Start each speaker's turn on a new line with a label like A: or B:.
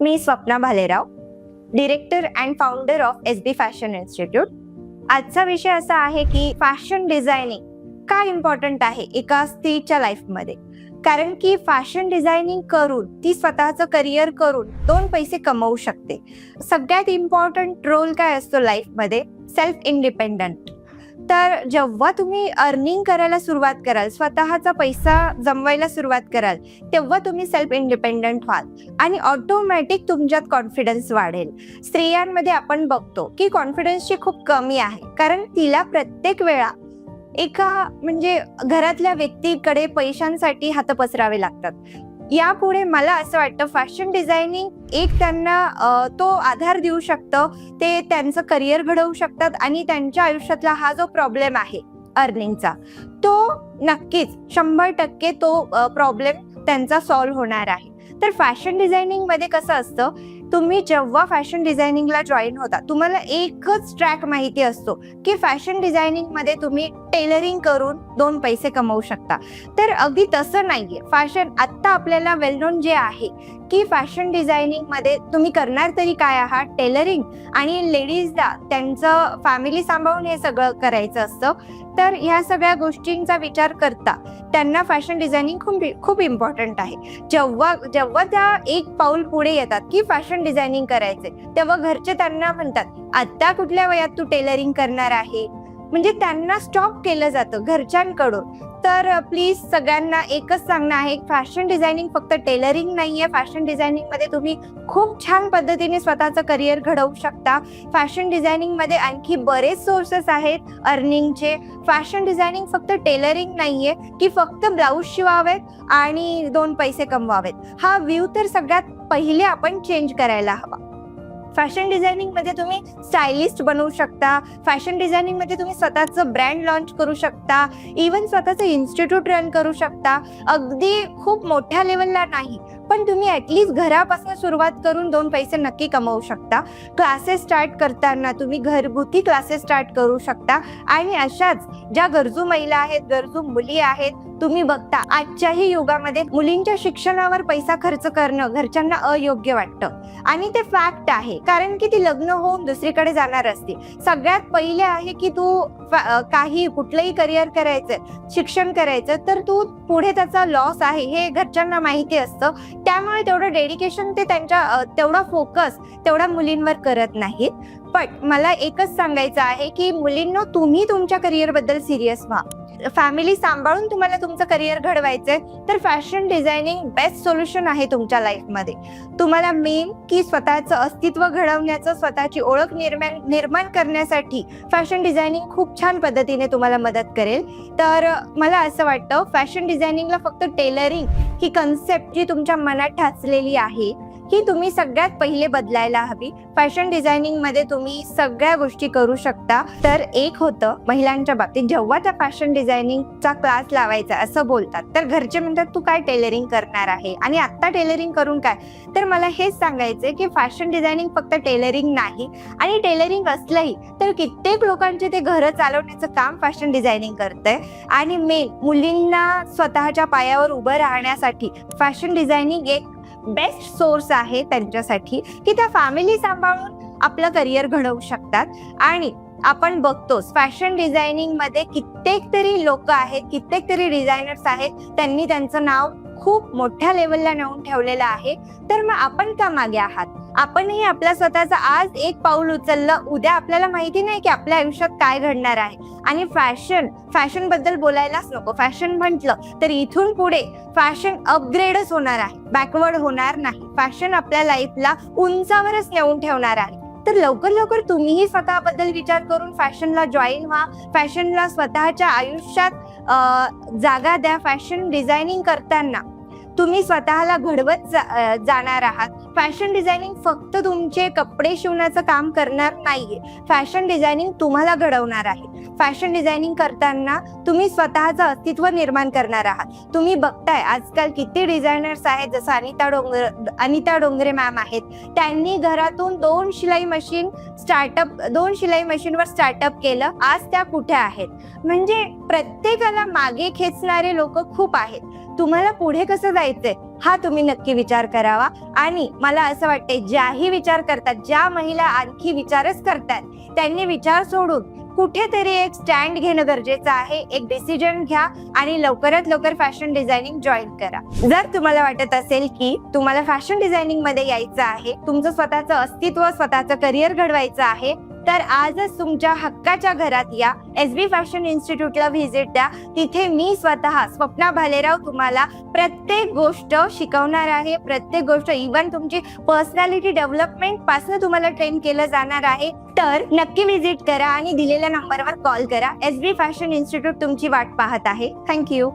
A: Me Swapna Bhalerao, director and founder of SB fashion institute. आजचा विषय असा आहे की फॅशन डिझायनिंग का इम्पॉर्टंट आहे एका स्त्रीच्या लाईफमध्ये. कारण की फॅशन डिझायनिंग करून ती स्वतःचं करिअर करून 2 पैसे कमवू शकते. सगळ्यात इम्पॉर्टंट रोल काय असतो लाईफमध्ये? Self independent. तर जेव्हा तुम्ही अर्निंग करायला सुरुवात कराल, स्वतःचा पैसा जमवायला सुरुवात कराल, तेव्हा तुम्ही सेल्फ इंडिपेंडंट व्हाल आणि ऑटोमॅटिक तुमच्यात कॉन्फिडन्स वाढेल. स्त्रियांमध्ये आपण बघतो की कॉन्फिडन्सची खूप कमी आहे, कारण तिला प्रत्येक वेळा एका घरातल्या व्यक्तीकडे पैशांसाठी हात पसरावे लागतात. यापुढे मला असं वाटतं फॅशन डिझायनिंग एक त्यांना तो आधार देऊ शकतं, ते त्यांचं करिअर घडवू शकतात आणि त्यांच्या आयुष्यातला हा जो प्रॉब्लेम आहे अर्निंगचा, तो नक्कीच 100% तो प्रॉब्लेम त्यांचा सॉल्व्ह होणार आहे. तर फॅशन डिझायनिंगमध्ये कसं असतं, तुम्ही जेव्हा फॅशन डिझायनिंगला जॉईन होता तुम्हाला एकच ट्रॅक माहिती असतो की फॅशन डिझायनिंगमध्ये तुम्ही टेलरिंग करून 2 पैसे कमवू शकता. तर अगदी तसं नाहीये. फॅशन आत्ता आपल्याला वेल नोन जे आहे की फॅशन डिझायनिंगमध्ये तुम्ही करणार तरी काय आहात? टेलरिंग. आणि लेडीजला त्यांचं फॅमिली सांभाळून हे सगळं करायचं असतं. तर ह्या सगळ्या गोष्टींचा विचार करता त्यांना फॅशन डिझायनिंग खूप इम्पॉर्टंट आहे. जेव्हा त्या एक पाऊल पुढे येतात की फॅशन डिझायनिंग करायचे, तेव्हा घरचे त्यांना म्हणतात, आता कुठल्या वयात तू टेलरिंग करणार आहे? त्यांना स्टॉप केलं जातं घरच्यांकडून. तर प्लीज सगळ्यांना एकच सांगणं आहे, फॅशन डिझायनिंग फक्त टेलरिंग नाहीये. फॅशन डिझायनिंगमध्ये तुम्ही खूप छान पद्धतीने स्वतःचं करिअर घडवू शकता. फॅशन डिझायनिंगमध्ये आणखी बरेच सोर्सेस आहेत अर्निंगचे. फॅशन डिझायनिंग फक्त टेलरिंग नाहीये की फक्त ब्लाऊज शिवावेत आणि 2 पैसे कमवावेत. हा व्ह्यू तर सगळ्यात पहिले आपण चेंज करायला हवा. फॅशन डिझायनिंगमध्ये तुम्ही स्टायलिस्ट बनवू शकता. फॅशन डिझायनिंगमध्ये तुम्ही स्वतःचं ब्रँड लॉन्च करू शकता. इवन स्वतःचं इन्स्टिट्यूट रन करू शकता. अगदी खूप मोठ्या लेवलला नाही, पण तुम्ही ॲटलिस्ट घरापासून सुरुवात करून 2 पैसे नक्की कमवू शकता. क्लासेस स्टार्ट करताना तुम्ही घरगुती क्लासेस स्टार्ट करू शकता. आणि अशाच ज्या गरजू महिला आहेत, गरजू मुली आहेत, तुम्ही बघता आजच्याही युगामध्ये मुलींच्या शिक्षणावर पैसा खर्च करणं घरच्यांना अयोग्य वाटतं आणि ते फॅक्ट आहे. कारण की ती लग्न होऊन दुसरीकडे जाणार असते. सगळ्यात पहिले आहे की तू कुठलंही करिअर करायचं, शिक्षण करायचं, तर तू पुढे त्याचा लॉस आहे हे घरच्यांना माहिती असतं. त्यामुळे तेवढं डेडिकेशन ते त्यांच्या तेवढा फोकस तेवढ्या मुलींवर करत नाहीत. पण मला एकच सांगायचं आहे की मुलींनो, तुम्ही तुमच्या करिअरबद्दल सिरियस व्हा. फॅमिली सांभाळून तुम्हाला तुमचं करिअर घडवायचंय तर फॅशन डिझायनिंग बेस्ट सोल्युशन आहे तुमच्या लाईफमध्ये. तुम्हाला मेन की स्वतःचं अस्तित्व घडवण्याचं, स्वतःची ओळख निर्माण करण्यासाठी फॅशन डिझायनिंग खूप छान पद्धतीने तुम्हाला मदत करेल. तर मला असं वाटतं फॅशन डिझायनिंगला फक्त टेलरिंग ही कन्सेप्ट जी तुमच्या मनात ठासलेली आहे ही तुम्ही सगळ्यात पहिले बदलायला हवी. फॅशन डिझायनिंगमध्ये तुम्ही सगळ्या गोष्टी करू शकता. तर एक होतं महिलांच्या बाबतीत, जेव्हा त्या फॅशन डिझायनिंगचा क्लास लावायचा असं बोलतात तर घरचे म्हणतात तू काय टेलरिंग करणार आहे आणि आत्ता टेलरिंग करून काय? तर मला हेच सांगायचंय की फॅशन डिझायनिंग फक्त टेलरिंग नाही. आणि टेलरिंग असलंही तर कित्येक लोकांचे ते घरं चालवण्याचं काम फॅशन डिझायनिंग करतंय. आणि मेन मुलींना स्वतःच्या पायावर उभं राहण्यासाठी फॅशन डिझायनिंग एक बेस्ट सोर्स आहे त्यांच्यासाठी की त्या फॅमिली सांभाळून आपलं करिअर घडवू शकतात. आणि आपण बघतोच फॅशन डिझायनिंग मध्ये कित्येक तरी लोक आहेत, कित्येक तरी डिझायनर्स आहेत, त्यांनी त्यांचं नाव खूप मोठ्या लेवलला नेऊन ठेवलेलं आहे. तर मग आपण का मागे आहात? आपणही आपल्या स्वतःचं आज एक पाऊल उचललं, उद्या आपल्याला माहिती नाही की आपल्या आयुष्यात काय घडणार आहे. आणि फॅशन बद्दल बोलायलाच नको. फॅशन म्हटलं तर इथून पुढे फॅशन अपग्रेडच होणार आहे, बॅकवर्ड होणार नाही. फॅशन आपल्या लाईफला उंचावरच नेऊन ठेवणार आहे. तर लवकर तुम्हीही स्वतःबद्दल विचार करून फॅशनला जॉईन व्हा. फॅशनला स्वतःच्या आयुष्यात जागा द्या. फॅशन डिझायनिंग करताना तुम्ही स्वतःला घडवत जाणार आहात. फॅशन डिझायनिंग फक्त तुमचे कपडे शिवण्याचं काम करणार नाहीये. फॅशन डिझायनिंग तुम्हाला घडवणार आहे. फॅशन डिझायनिंग करताना तुम्ही स्वतःचं अस्तित्व निर्माण करणार आहात. तुम्ही बघताय आजकाल किती डिझायनर्स आहेत, जसं अनिता डोंगरे मॅम आहेत. त्यांनी घरातून 2 शिलाई मशीनवर स्टार्टअप केलं. आज त्या कुठे आहेत? प्रत्येकाला मागे खेचणारे लोक खूप आहेत. तुम्हाला पुढे कसं जायचंय हा तुम्ही नक्की विचार करावा. आणि मला असं वाटतंय ज्याही विचार करतात, ज्या महिला आणखी विचारच करतात, त्यांनी विचार सोडून कुठेतरी एक स्टँड घेणं गरजेचं आहे. एक डिसिजन घ्या आणि लवकरात लवकर फॅशन डिझायनिंग जॉईन करा. जर तुम्हाला वाटत असेल की तुम्हाला फॅशन डिझायनिंग मध्ये यायचं आहे, तुमचं स्वतःचं अस्तित्व, स्वतःचं करिअर घडवायचं आहे, तर आजच तुमच्या हक्काच्या घरात या. SB फॅशन इन्स्टिट्यूटला व्हिजिट द्या. तिथे मी स्वतः स्वप्ना भालेराव तुम्हाला प्रत्येक गोष्ट शिकवणार आहे. प्रत्येक गोष्ट, इव्हन तुमची पर्सनॅलिटी डेव्हलपमेंट पासून तुम्हाला ट्रेन केलं जाणार आहे. तर नक्की व्हिजिट करा आणि दिलेल्या नंबरवर कॉल करा. SB फॅशन इन्स्टिट्यूट तुमची वाट पाहत आहे. थँक्यू.